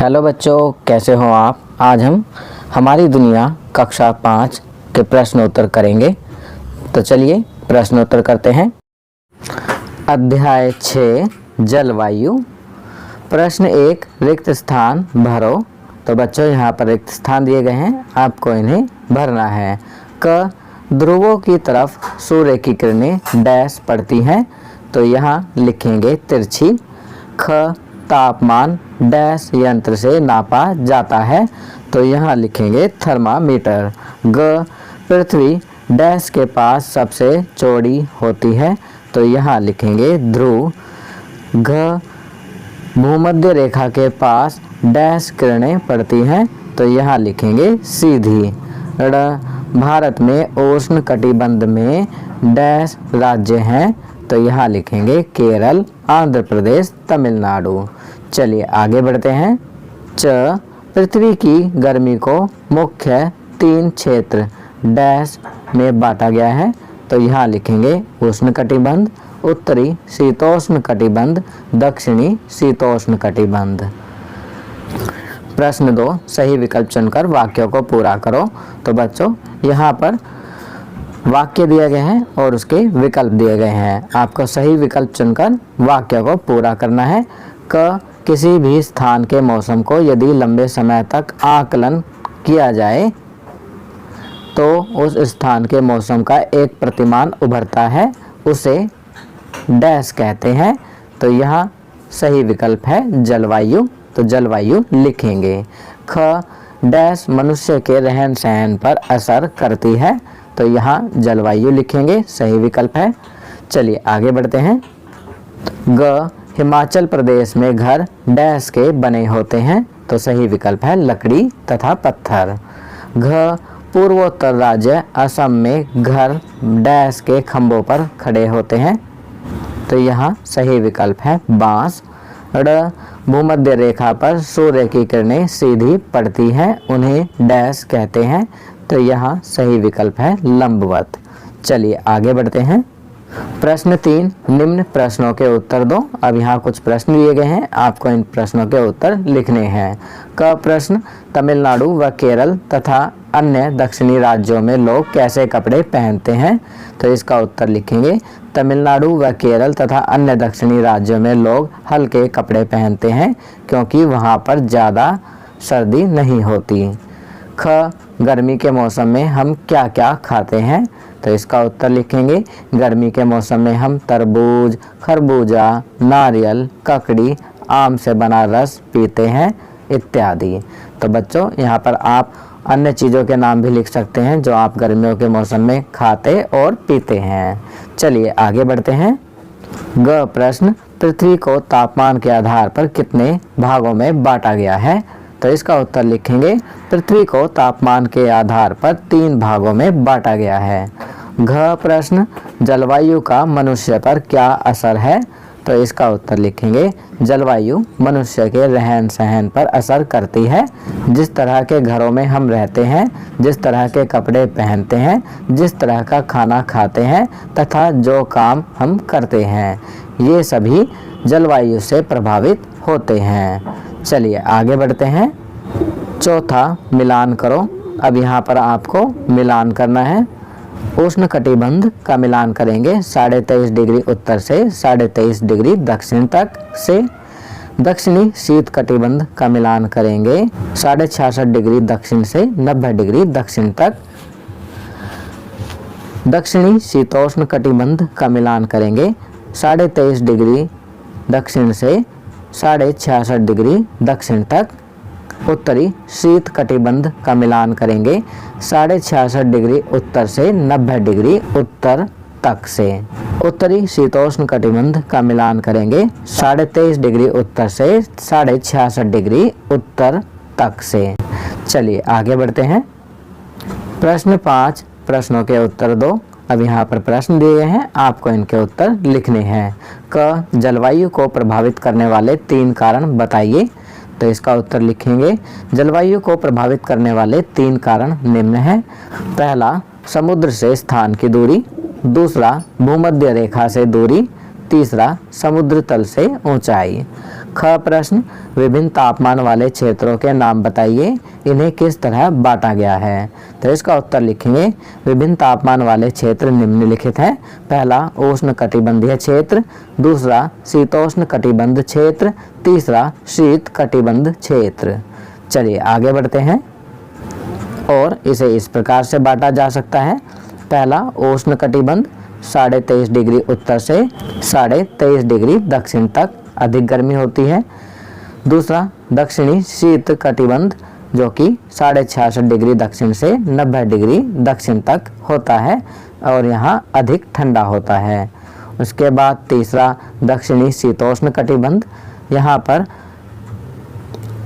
Hello बच्चों, कैसे हो आप। आज हम हमारी दुनिया कक्षा 5 के प्रश्न उत्तर करेंगे। तो चलिए प्रश्न उत्तर करते हैं। अध्याय 6 जलवायु। प्रश्न 1 रिक्त स्थान भरो। तो बच्चों यहाँ पर रिक्त स्थान दिए गए हैं, आपको इन्हें भरना है। क ध्रुवों की तरफ सूर्य की किरणें डैश पड़ती हैं, तो यहाँ लिखेंगे तिरछी। ख तापमान डैश यंत्र से नापा जाता है, तो यहाँ लिखेंगे थर्मामीटर। ग पृथ्वी डैश के पास सबसे चौड़ी होती है, तो यहाँ लिखेंगे ध्रुव। घ भूमध्य रेखा के पास डैश किरणें पड़ती हैं, तो यहाँ लिखेंगे सीधी। ड़ भारत में उष्ण कटिबंध में डैश राज्य हैं, तो यहाँ लिखेंगे केरल, आंध्र प्रदेश, तमिलनाडु। चलिए आगे बढ़ते हैं। च पृथ्वी की गर्मी को मुख्य 3 क्षेत्र डैश में बांटा गया है, तो यहाँ लिखेंगे उष्ण कटिबंध, उत्तरी शीतोष्ण कटिबंध, दक्षिणी शीतोष्ण कटिबंध। प्रश्न 2 सही विकल्प चुनकर वाक्यों को पूरा करो। तो बच्चों यहाँ पर वाक्य दिए गए हैं और उसके विकल्प दिए गए हैं, आपको सही विकल्प चुनकर वाक्य को पूरा करना है। क किसी भी स्थान के मौसम को यदि लंबे समय तक आकलन किया जाए तो उस स्थान के मौसम का एक प्रतिमान उभरता है, उसे डैश कहते हैं। तो यहाँ सही विकल्प है जलवायु, तो जलवायु लिखेंगे। ख डैश मनुष्य के रहन सहन पर असर करती है, तो यहाँ जलवायु लिखेंगे, सही विकल्प है। चलिए आगे बढ़ते हैं। ग हिमाचल प्रदेश में घर डैश के बने होते हैं, तो सही विकल्प है लकड़ी तथा पत्थर। घ पूर्वोत्तर राज्य असम में घर डैश के खंभों पर खड़े होते हैं, तो यहाँ सही विकल्प है बांस। ड़ भूमध्य रेखा पर सूर्य की किरणें सीधी पड़ती हैं, उन्हें डैश कहते हैं, तो यहाँ सही विकल्प है लंबवत। चलिए आगे बढ़ते हैं। प्रश्न 3 निम्न प्रश्नों के उत्तर दो। अब यहाँ कुछ प्रश्न दिए गए हैं, आपको इन प्रश्नों के उत्तर लिखने हैं। क प्रश्न तमिलनाडु व केरल तथा अन्य दक्षिणी राज्यों में लोग कैसे कपड़े पहनते हैं, तो इसका उत्तर लिखेंगे तमिलनाडु व केरल तथा अन्य दक्षिणी राज्यों में लोग हल्के कपड़े पहनते हैं, क्योंकि वहाँ पर ज़्यादा सर्दी नहीं होती। ख गर्मी के मौसम में हम क्या क्या खाते हैं, तो इसका उत्तर लिखेंगे गर्मी के मौसम में हम तरबूज, खरबूजा, नारियल, ककड़ी, आम से बना रस पीते हैं इत्यादि। तो बच्चों यहाँ पर आप अन्य चीज़ों के नाम भी लिख सकते हैं जो आप गर्मियों के मौसम में खाते और पीते हैं। चलिए आगे बढ़ते हैं। ग प्रश्न पृथ्वी को तापमान के आधार पर कितने भागों में बांटा गया है, तो इसका उत्तर लिखेंगे पृथ्वी को तापमान के आधार पर 3 भागों में बांटा गया है। घ प्रश्न जलवायु का मनुष्य पर क्या असर है, तो इसका उत्तर लिखेंगे जलवायु मनुष्य के रहन सहन पर असर करती है। जिस तरह के घरों में हम रहते हैं, जिस तरह के कपड़े पहनते हैं, जिस तरह का खाना खाते हैं तथा जो काम हम करते हैं, ये सभी जलवायु से प्रभावित होते हैं। चलिए आगे बढ़ते हैं। चौथा मिलान करो। अब यहाँ पर आपको मिलान करना है। उष्ण कटिबंध का मिलान करेंगे 23.5 डिग्री उत्तर से 23.5 डिग्री दक्षिण तक से। दक्षिणी शीत कटिबंध का मिलान करेंगे 66.5 डिग्री दक्षिण से 90 डिग्री दक्षिण तक। दक्षिणी शीतोष्ण कटिबंध का मिलान करेंगे 23.5 डिग्री दक्षिण से 66.5 डिग्री दक्षिण तक। उत्तरी शीत कटिबंध का मिलान करेंगे 66.5 डिग्री उत्तर से 90 डिग्री उत्तर तक से। उत्तरी शीतोष्ण कटिबंध का मिलान करेंगे 23.5 डिग्री उत्तर से 66.5 डिग्री उत्तर तक से। चलिए आगे बढ़ते हैं। प्रश्न 5 प्रश्नों के उत्तर दो। अब यहाँ पर प्रश्न दिए गए हैं, आपको इनके उत्तर लिखने हैं। क जलवायु को प्रभावित करने वाले 3 कारण बताइए, तो इसका उत्तर लिखेंगे जलवायु को प्रभावित करने वाले 3 कारण निम्न हैं। पहला समुद्र से स्थान की दूरी, दूसरा भूमध्य रेखा से दूरी, तीसरा समुद्र तल से ऊंचाई। ख प्रश्न, विभिन्न तापमान वाले क्षेत्रों के नाम बताइए, इन्हें किस तरह बांटा गया है। तो इसका उत्तर लिखेंगे, विभिन्न तापमान वाले क्षेत्र निम्नलिखित हैं। पहला उष्ण कटिबंधीय क्षेत्र, दूसरा शीतोष्ण कटिबंध क्षेत्र, तीसरा शीत कटिबंध क्षेत्र। चलिए आगे बढ़ते हैं और इसे इस प्रकार से बांटा जा सकता है। पहला उष्ण कटिबंध 23.5 डिग्री उत्तर से 23.5 डिग्री दक्षिण तक अधिक गर्मी होती है। दूसरा दक्षिणी शीत कटिबंध जो कि 66.5 डिग्री दक्षिण से 90 डिग्री दक्षिण तक होता है और यहाँ अधिक ठंडा होता है। उसके बाद तीसरा दक्षिणी शीतोष्ण कटिबंध, यहाँ पर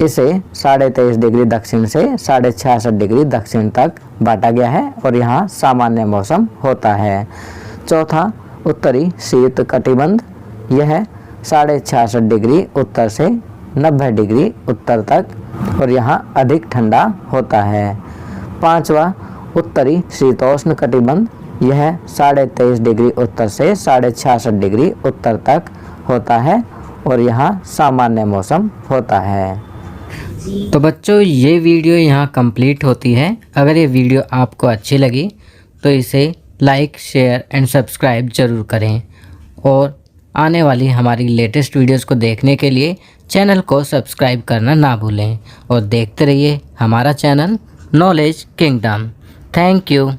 इसे 23.5 डिग्री दक्षिण से 66.5 डिग्री दक्षिण तक बांटा गया है और यहाँ सामान्य मौसम होता है। चौथा उत्तरी शीत कटिबंध, यह 66.5 डिग्री उत्तर से 90 डिग्री उत्तर तक और यहाँ अधिक ठंडा होता है। पांचवा उत्तरी शीतोष्ण कटिबंध, यह 23.5 डिग्री उत्तर से 66.5 डिग्री उत्तर तक होता है और यहाँ सामान्य मौसम होता है। तो बच्चों ये वीडियो यहाँ कंप्लीट होती है। अगर ये वीडियो आपको अच्छी लगी तो इसे लाइक, शेयर एंड सब्सक्राइब ज़रूर करें और आने वाली हमारी लेटेस्ट वीडियोस को देखने के लिए चैनल को सब्सक्राइब करना ना भूलें और देखते रहिए हमारा channel knowledge kingdom. Thank you.